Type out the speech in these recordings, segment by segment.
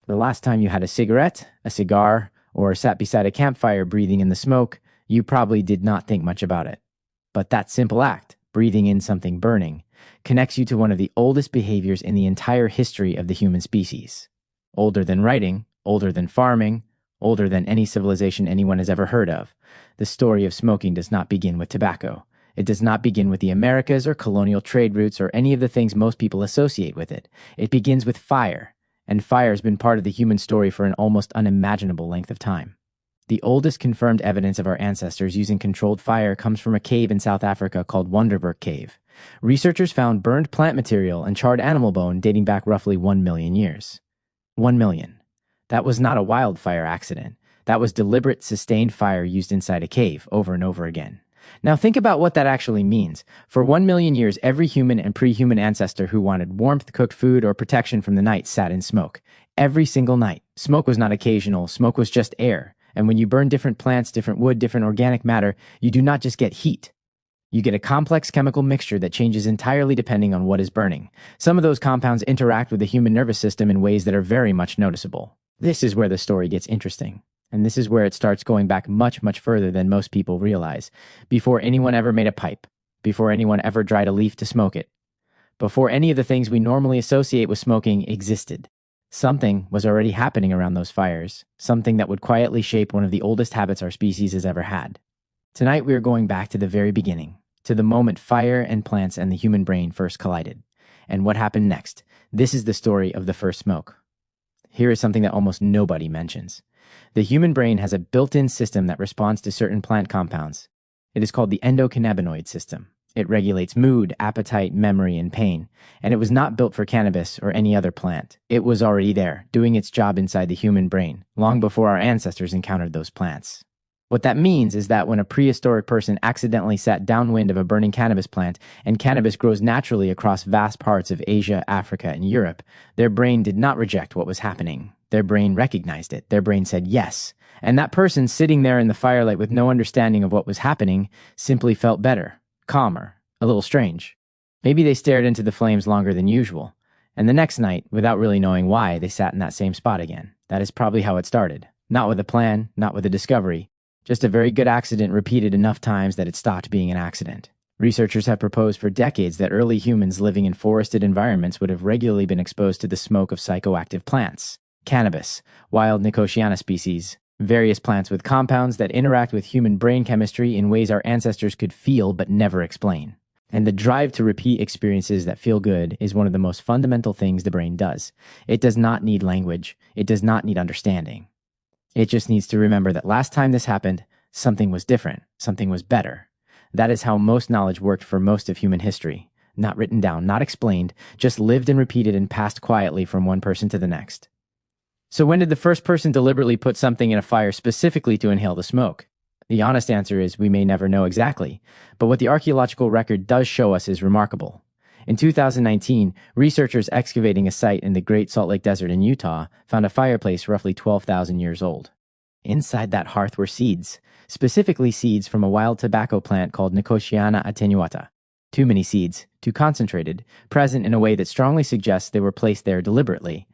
The last time you had a cigarette, a cigar, or sat beside a campfire breathing in the smoke, you probably did not think much about it. But that simple act, breathing in something burning, connects you to one of the oldest behaviors in the entire history of the human species. Older than writing, older than farming, older than any civilization anyone has ever heard of. The story of smoking does not begin with tobacco. It does not begin with the Americas or colonial trade routes or any of the things most people associate with it. It begins with fire, and fire has been part of the human story for an almost unimaginable length of time. The oldest confirmed evidence of our ancestors using controlled fire comes from a cave in South Africa called Wonderberg Cave. Researchers found burned plant material and charred animal bone dating back roughly 1 million years. 1 million. That was not a wildfire accident. That was deliberate, sustained fire used inside a cave over and over again. Now think about what that actually means. For 1 million years, every human and pre-human ancestor who wanted warmth, cooked food, or protection from the night sat in smoke. Every single night. Smoke was not occasional. Smoke was just air. And when you burn different plants, different wood, different organic matter, you do not just get heat. You get a complex chemical mixture that changes entirely depending on what is burning. Some of those compounds interact with the human nervous system in ways that are very much noticeable. This is where the story gets interesting. And this is where it starts going back much, much further than most people realize. Before anyone ever made a pipe. Before anyone ever dried a leaf to smoke it. Before any of the things we normally associate with smoking existed. Something was already happening around those fires. Something that would quietly shape one of the oldest habits our species has ever had. Tonight we are going back to the very beginning. To the moment fire and plants and the human brain first collided. And what happened next? This is the story of the first smoke. Here is something that almost nobody mentions. The human brain has a built-in system that responds to certain plant compounds. It is called the endocannabinoid system. It regulates mood, appetite, memory, and pain. And it was not built for cannabis or any other plant. It was already there, doing its job inside the human brain, long before our ancestors encountered those plants. What that means is that when a prehistoric person accidentally sat downwind of a burning cannabis plant, and cannabis grows naturally across vast parts of Asia, Africa, and Europe, their brain did not reject what was happening. Their brain recognized it. Their brain said yes. And that person sitting there in the firelight with no understanding of what was happening simply felt better, calmer, a little strange. Maybe they stared into the flames longer than usual. And the next night, without really knowing why, they sat in that same spot again. That is probably how it started. Not with a plan, not with a discovery. Just a very good accident repeated enough times that it stopped being an accident. Researchers have proposed for decades that early humans living in forested environments would have regularly been exposed to the smoke of psychoactive plants. Cannabis, wild Nicotiana species, various plants with compounds that interact with human brain chemistry in ways our ancestors could feel but never explain. And the drive to repeat experiences that feel good is one of the most fundamental things the brain does. It does not need language. It does not need understanding. It just needs to remember that last time this happened, something was different, something was better. That is how most knowledge worked for most of human history. Not written down, not explained, just lived and repeated and passed quietly from one person to the next. So when did the first person deliberately put something in a fire specifically to inhale the smoke? The honest answer is we may never know exactly, but what the archaeological record does show us is remarkable. In 2019, researchers excavating a site in the Great Salt Lake Desert in Utah found a fireplace roughly 12,000 years old. Inside that hearth were seeds, specifically seeds from a wild tobacco plant called Nicotiana attenuata. Too many seeds, too concentrated, present in a way that strongly suggests they were placed there deliberately,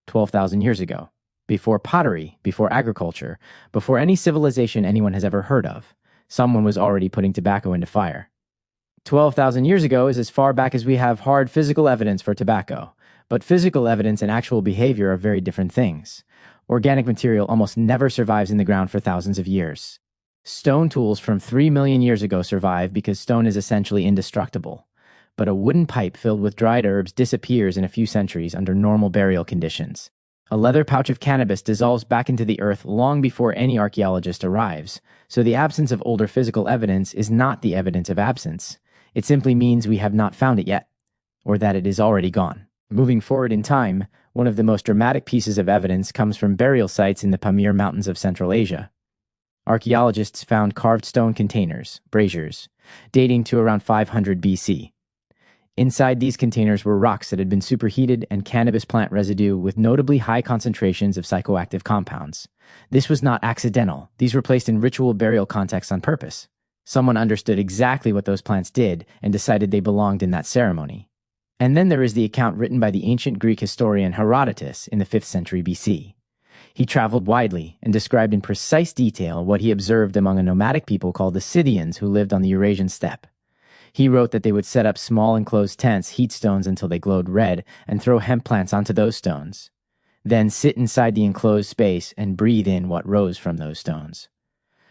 12,000 years ago. Before pottery, before agriculture, before any civilization anyone has ever heard of, someone was already putting tobacco into fire. 12,000 years ago is as far back as we have hard physical evidence for tobacco. But physical evidence and actual behavior are very different things. Organic material almost never survives in the ground for thousands of years. Stone tools from 3 million years ago survive because stone is essentially indestructible. But a wooden pipe filled with dried herbs disappears in a few centuries under normal burial conditions. A leather pouch of cannabis dissolves back into the earth long before any archaeologist arrives. So the absence of older physical evidence is not the evidence of absence. It simply means we have not found it yet, or that it is already gone. Moving forward in time, one of the most dramatic pieces of evidence comes from burial sites in the Pamir Mountains of Central Asia. Archaeologists found carved stone containers, braziers, dating to around 500 BC. Inside these containers were rocks that had been superheated and cannabis plant residue with notably high concentrations of psychoactive compounds. This was not accidental. These were placed in ritual burial contexts on purpose. Someone understood exactly what those plants did and decided they belonged in that ceremony. And then there is the account written by the ancient Greek historian Herodotus in the 5th century BC. He traveled widely and described in precise detail what he observed among a nomadic people called the Scythians who lived on the Eurasian steppe. He wrote that they would set up small enclosed tents, heat stones until they glowed red, and throw hemp plants onto those stones. Then sit inside the enclosed space and breathe in what rose from those stones.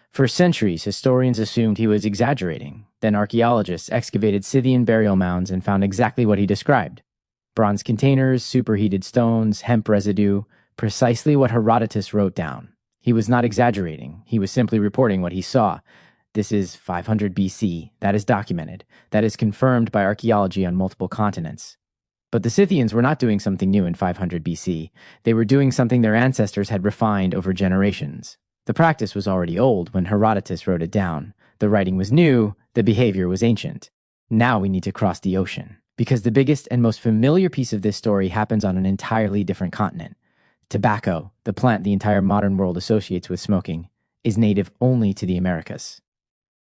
For centuries, historians assumed he was exaggerating. Then archaeologists excavated Scythian burial mounds and found exactly what he described. Bronze containers, superheated stones, hemp residue, precisely what Herodotus wrote down. He was not exaggerating. He was simply reporting what he saw. This is 500 BC. That is documented. That is confirmed by archaeology on multiple continents. But the Scythians were not doing something new in 500 BC. They were doing something their ancestors had refined over generations. The practice was already old when Herodotus wrote it down. The writing was new, the behavior was ancient. Now we need to cross the ocean, because the biggest and most familiar piece of this story happens on an entirely different continent. Tobacco, the plant the entire modern world associates with smoking, is native only to the Americas.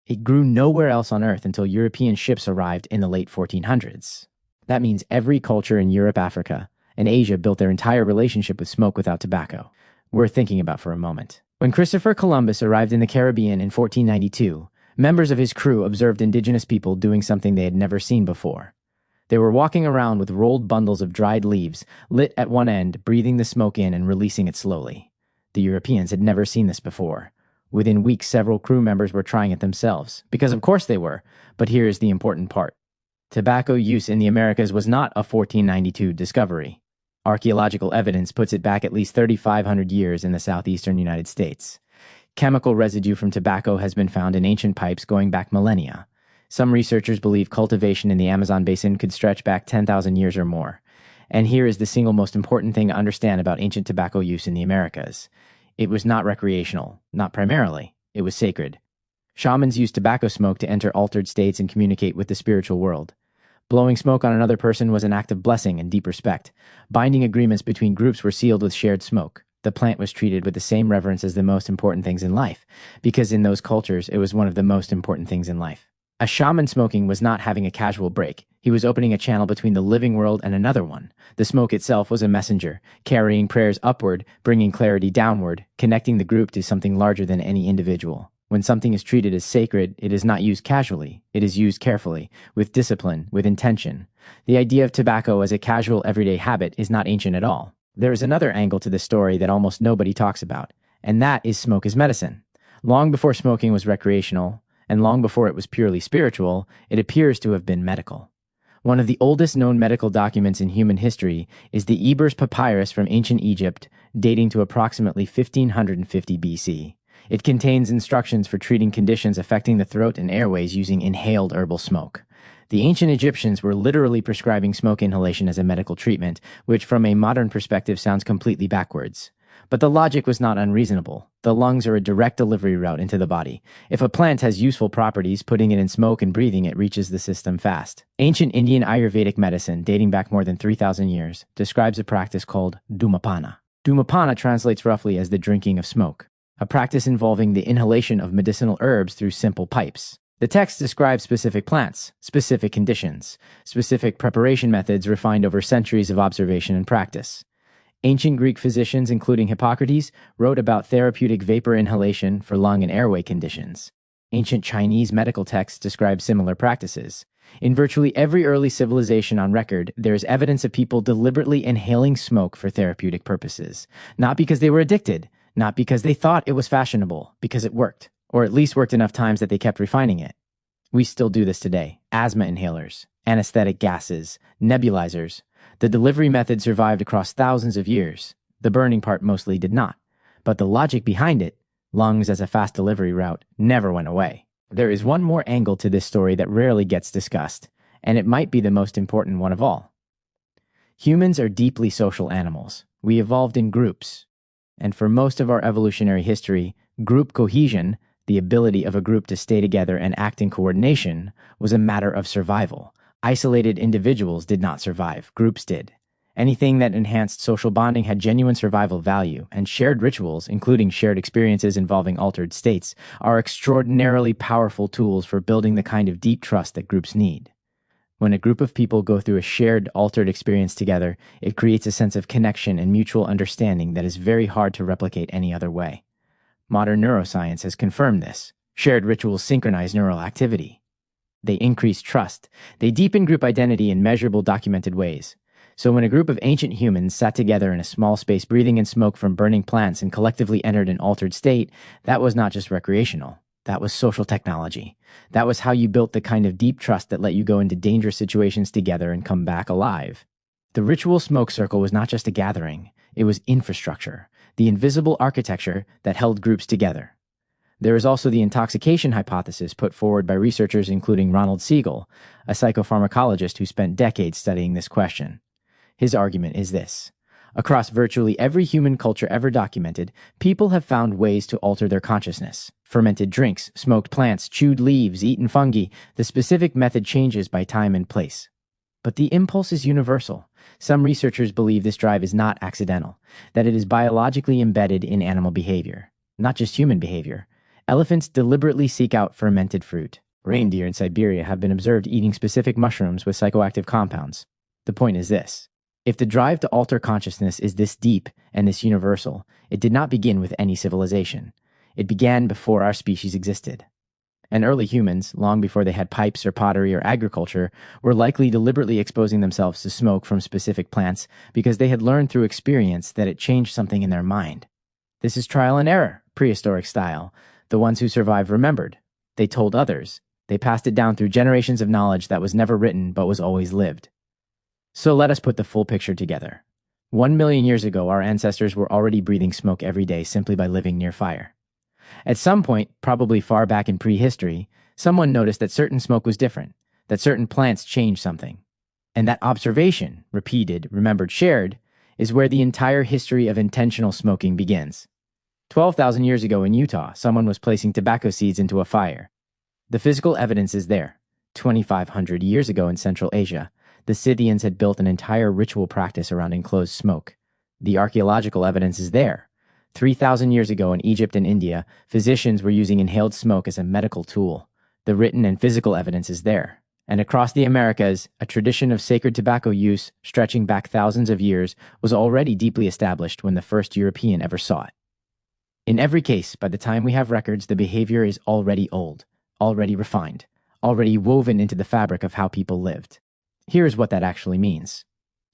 It grew nowhere else on Earth until European ships arrived in the late 1400s. That means every culture in Europe, Africa, and Asia built their entire relationship with smoke without tobacco. Worth thinking about for a moment. When Christopher Columbus arrived in the Caribbean in 1492, members of his crew observed indigenous people doing something they had never seen before. They were walking around with rolled bundles of dried leaves, lit at one end, breathing the smoke in and releasing it slowly. The Europeans had never seen this before. Within weeks, several crew members were trying it themselves, because of course they were, but here is the important part. Tobacco use in the Americas was not a 1492 discovery. Archaeological evidence puts it back at least 3,500 years in the southeastern United States. Chemical residue from tobacco has been found in ancient pipes going back millennia. Some researchers believe cultivation in the Amazon basin could stretch back 10,000 years or more. And here is the single most important thing to understand about ancient tobacco use in the Americas. It was not recreational, not primarily. It was sacred. Shamans used tobacco smoke to enter altered states and communicate with the spiritual world. Blowing smoke on another person was an act of blessing and deep respect. Binding agreements between groups were sealed with shared smoke. The plant was treated with the same reverence as the most important things in life, because in those cultures, it was one of the most important things in life. A shaman smoking was not having a casual break. He was opening a channel between the living world and another one. The smoke itself was a messenger, carrying prayers upward, bringing clarity downward, connecting the group to something larger than any individual. When something is treated as sacred, it is not used casually. It is used carefully, with discipline, with intention. The idea of tobacco as a casual everyday habit is not ancient at all. There is another angle to this story that almost nobody talks about, and that is smoke as medicine. Long before smoking was recreational, and long before it was purely spiritual, it appears to have been medical. One of the oldest known medical documents in human history is the Ebers Papyrus from ancient Egypt, dating to approximately 1550 BC. It contains instructions for treating conditions affecting the throat and airways using inhaled herbal smoke. The ancient Egyptians were literally prescribing smoke inhalation as a medical treatment, which from a modern perspective sounds completely backwards. But the logic was not unreasonable. The lungs are a direct delivery route into the body. If a plant has useful properties, putting it in smoke and breathing it reaches the system fast. Ancient Indian Ayurvedic medicine, dating back more than 3,000 years, describes a practice called Dhumapana. Dhumapana translates roughly as the drinking of smoke, a practice involving the inhalation of medicinal herbs through simple pipes. The text describes specific plants, specific conditions, specific preparation methods refined over centuries of observation and practice. Ancient Greek physicians, including Hippocrates, wrote about therapeutic vapor inhalation for lung and airway conditions. Ancient Chinese medical texts describe similar practices. In virtually every early civilization on record, there is evidence of people deliberately inhaling smoke for therapeutic purposes. Not because they were addicted, not because they thought it was fashionable, because it worked, or at least worked enough times that they kept refining it. We still do this today. Asthma inhalers, anesthetic gases, nebulizers. The delivery method survived across thousands of years. The burning part mostly did not. But the logic behind it, lungs as a fast delivery route, never went away. There is one more angle to this story that rarely gets discussed, and it might be the most important one of all. Humans are deeply social animals. We evolved in groups. And for most of our evolutionary history, group cohesion, the ability of a group to stay together and act in coordination, was a matter of survival. Isolated individuals did not survive, groups did. Anything that enhanced social bonding had genuine survival value, and shared rituals, including shared experiences involving altered states, are extraordinarily powerful tools for building the kind of deep trust that groups need. When a group of people go through a shared, altered experience together, it creates a sense of connection and mutual understanding that is very hard to replicate any other way. Modern neuroscience has confirmed this. Shared rituals synchronize neural activity. They increase trust. They deepen group identity in measurable, documented ways. So when a group of ancient humans sat together in a small space breathing in smoke from burning plants and collectively entered an altered state, that was not just recreational. That was social technology. That was how you built the kind of deep trust that let you go into dangerous situations together and come back alive. The ritual smoke circle was not just a gathering. It was infrastructure, the invisible architecture that held groups together. There is also the intoxication hypothesis put forward by researchers including Ronald Siegel, a psychopharmacologist who spent decades studying this question. His argument is this. Across virtually every human culture ever documented, people have found ways to alter their consciousness. Fermented drinks, smoked plants, chewed leaves, eaten fungi, the specific method changes by time and place. But the impulse is universal. Some researchers believe this drive is not accidental, that it is biologically embedded in animal behavior, not just human behavior. Elephants deliberately seek out fermented fruit. Reindeer in Siberia have been observed eating specific mushrooms with psychoactive compounds. The point is this. If the drive to alter consciousness is this deep and this universal, it did not begin with any civilization. It began before our species existed. And early humans, long before they had pipes or pottery or agriculture, were likely deliberately exposing themselves to smoke from specific plants because they had learned through experience that it changed something in their mind. This is trial and error, prehistoric style. The ones who survived remembered. They told others. They passed it down through generations of knowledge that was never written but was always lived. So let us put the full picture together. 1 million years ago, our ancestors were already breathing smoke every day simply by living near fire. At some point, probably far back in prehistory, someone noticed that certain smoke was different, that certain plants changed something. And that observation, repeated, remembered, shared, is where the entire history of intentional smoking begins. 12,000 years ago in Utah, someone was placing tobacco seeds into a fire. The physical evidence is there. 2,500 years ago in Central Asia, the Scythians had built an entire ritual practice around enclosed smoke. The archaeological evidence is there. 3,000 years ago in Egypt and India, physicians were using inhaled smoke as a medical tool. The written and physical evidence is there. And across the Americas, a tradition of sacred tobacco use, stretching back thousands of years, was already deeply established when the first European ever saw it. In every case, by the time we have records, the behavior is already old, already refined, already woven into the fabric of how people lived. Here's what that actually means.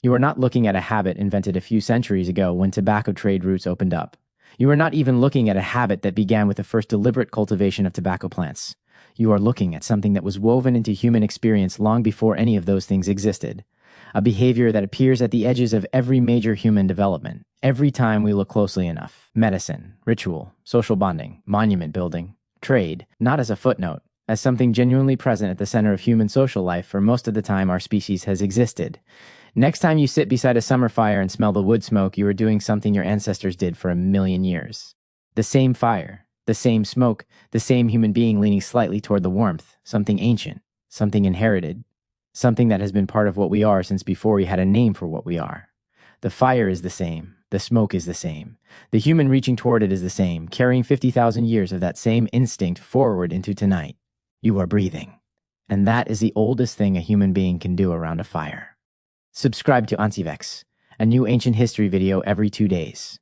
You are not looking at a habit invented a few centuries ago when tobacco trade routes opened up. You are not even looking at a habit that began with the first deliberate cultivation of tobacco plants. You are looking at something that was woven into human experience long before any of those things existed. A behavior that appears at the edges of every major human development, every time we look closely enough. Medicine, ritual, social bonding, monument building, trade, not as a footnote, as something genuinely present at the center of human social life for most of the time our species has existed. Next time you sit beside a summer fire and smell the wood smoke, you are doing something your ancestors did for 1,000,000 years. The same fire, the same smoke, the same human being leaning slightly toward the warmth, something ancient, something inherited, something that has been part of what we are since before we had a name for what we are. The fire is the same, the smoke is the same, the human reaching toward it is the same, carrying 50,000 years of that same instinct forward into tonight. You are breathing. And that is the oldest thing a human being can do around a fire. Subscribe to Ancivex, a new ancient history video every 2 days.